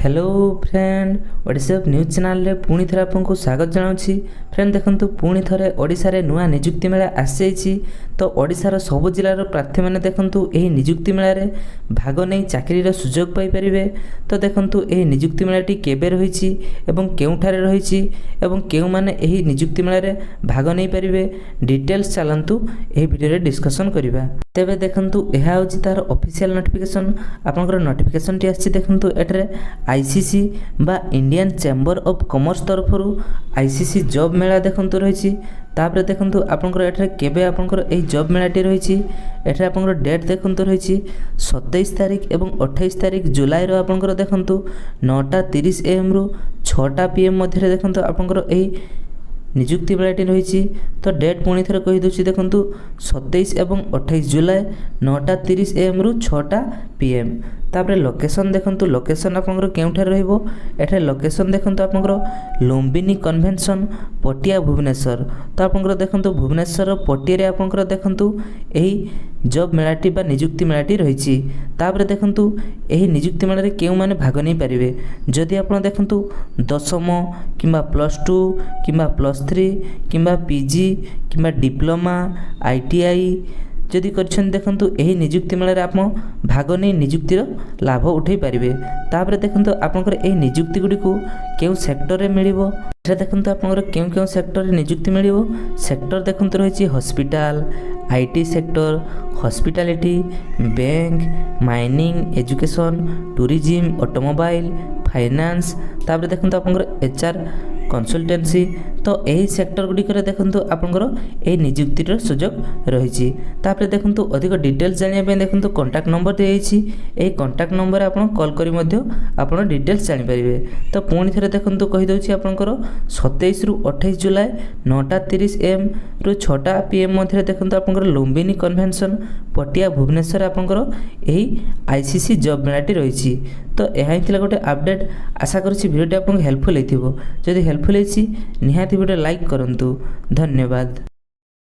Hello friend WhatsApp news channel रे पुणी थरे आपको स्वागत जनाऊँगी। फ्रेंड देखंतु पुणी थरे ओडिशा रे नुआ निजुक्ति मेला आसी जाइछि। तो ओडिशार सब जिलार प्रार्थी मैंने देखंतु एही निजुक्ति मेला रे भाग नहीं चाकरीर सुजोग पाई परिबे। तो देखंतु एही निजुक्ति मेलाटी केबे रहिछि एवं केउठारे रहिछि एवं केउ माने एही निजुक्ति मेला रे भाग नहीं परिबे डिटेल्स चलंतु एही वीडियो रे डिस्कशन करिबा। तेबे देखंतु एहा होछि तार ऑफिशियल नोटिफिकेशन। आपनकर नोटिफिकेशन टी आछि देखंतु एटरे आईसीसी बा इंडियन चैम्बर ऑफ कॉमर्स तरफ आईसीसी जॉब मेला देखंतु रहिछि। तापर देखंतु आपनकर एठरे केबे आपनकर एही जॉब मेलाटी रहिछि। एठरे आपनकर डेट देखंतु रहिछि 27 तारिख एवं 28 तारिख जुलाई रो आपनकर देखंतु 9:30 AM रु 6टा PM मध्य देखंतु आपनकर एही निजुक्ति मेलाटी रही। तो डेट पुणी थर कही दूसरी देखंतु 27 एवं 28 जुलाई 9:30 AM रु 6टा PM। तापर लोकेशन देखंतु लोकेशन आपनकर केउठार रहइबो। एठे लोकेशन देखंतु आपनकर लुम्बिनी कन्वेंशन पटिया भुवनेश्वर। तो आपनकर देखंतु भुवनेश्वर पटिया रे आपनकर देखंतु एही जॉब मेलाटी बा निजुक्ति मेलाटी रही। तापर देखंतु एही निजुक्ति मेला रे केउ माने भाग नहीं पारिबे। जदि आपण देखंतु 10म किंबा +2 किंबा +3 किंबा PG किंबा डिप्लोमा ITI जदि करछन देखंतु एही निजुक्ति मेला रे आप भाग नहीं निजुक्तिर लाभ उठै पारिबे। तापर देखंतु आपनकर एही निजुक्ति गुडी को केउ सेक्टर रे मिलिबो। एठा देखंतु आपनकर केउ सेक्टर रे निजुक्ति मिलिबो। सेक्टर देखंतु रहिछि hospital IT sector hospitality bank mining education tourism automobile finance. तापर देखंतु आपनकर HR कंसल्टेंसी। तो यही सेक्टर गुडी करे देखंतु आपनकर एही निजुक्तिर सुजोग रहिछि। तापर देखंतु अधिक डिटेल्स जानिया पे देखंतु कांटेक्ट नंबर देइछि। एही कांटेक्ट नंबर आपन कॉल करी मध्ये आपन डिटेल्स जानि परिबे। तो पुणी थरे देखंतु कहि दउछि आपनकर 27 रु 28 जुलाई 9:30 AM रु 6टा PM मध्ये देखंतु आपनकर लुम्बिनी कन्वेंशन पटिया भुवनेश्वर आपनकर एही आईसीसी जॉब मेलाटी रहिछि। तो यह हितला गोटे अपडेट। आशा करूछि वीडियोटी आपन हेल्पफुल हेतिबो। जदि हेल्पफुल हेछि निहाती वीडियो लाइक करंतु। धन्यवाद।